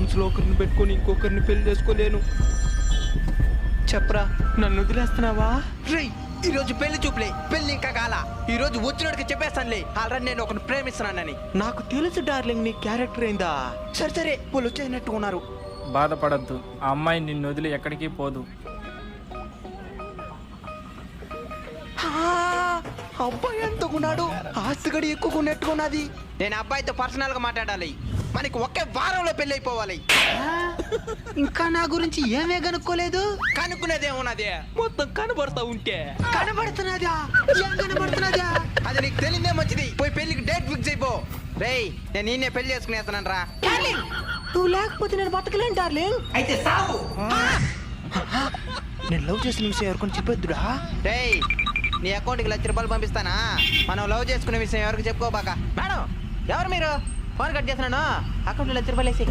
మనసులో ఒకరిని పెట్టుకొని ఇంకొకరిని పెళ్లి చేసుకోలేను. చెప్పరా, నన్ను వదిలేస్తున్నావా? రేయ్, ఈ రోజు పెళ్లి చూపులే, పెళ్లి ఇంకా కాల. ఈ రోజు వచ్చినోడికి చెప్పేస్తానులే, ఆల్రెడీ నేను ఒకరిని ప్రేమిస్తున్నానని. నాకు తెలుసు డార్లింగ్, నీ క్యారెక్టర్ ఏందా. సరే సరే, వాళ్ళు వచ్చేసినట్టు ఉన్నారు. బాధపడద్దు, ఆ అమ్మాయి నిన్ను వదిలి ఎక్కడికి పోదు. అబ్బాయి ఎంతకున్నాడు, ఆస్తిగడి ఎక్కువ ఉన్నట్టుకున్నది. నేను అబ్బాయితో పర్సనల్ గా మాట్లాడాలి, మనకి ఒకే వారంలో పెళ్లి అయిపోవాలి. ఇంకా నా గురించి ఏమే కనుక్కోలేదు? కనుక్కునేది ఏమున్నది, మొత్తం కనబడతా ఉంటే. కనబడుతున్నదా? ఏం కనబడుతున్నదా? అది నీకు తెలియదే మంచిది. పోయి పెళ్లికి డేట్ ఫిక్స్ అయిపో. రేయ్, నేను నిన్నే పెళ్లి చేసుకునేస్తాను రా. నువ్వు లేకపోతే నేను బతకలేను డార్లింగ్. అయితే సావు. నేను లవ్ చేసిన విషయం ఎవరికొని చెప్పొద్దురా. రేయ్, నీ అకౌంట్కి ₹1,00,000 పంపిస్తానా? మనం లవ్ చేసుకునే విషయం ఎవరికి చెప్పుకోబాక. మేడం, ఎవరు మీరు? ఫోన్ కట్ చేస్తున్నాను, అకౌంట్లో ₹1,00,000 వేసి.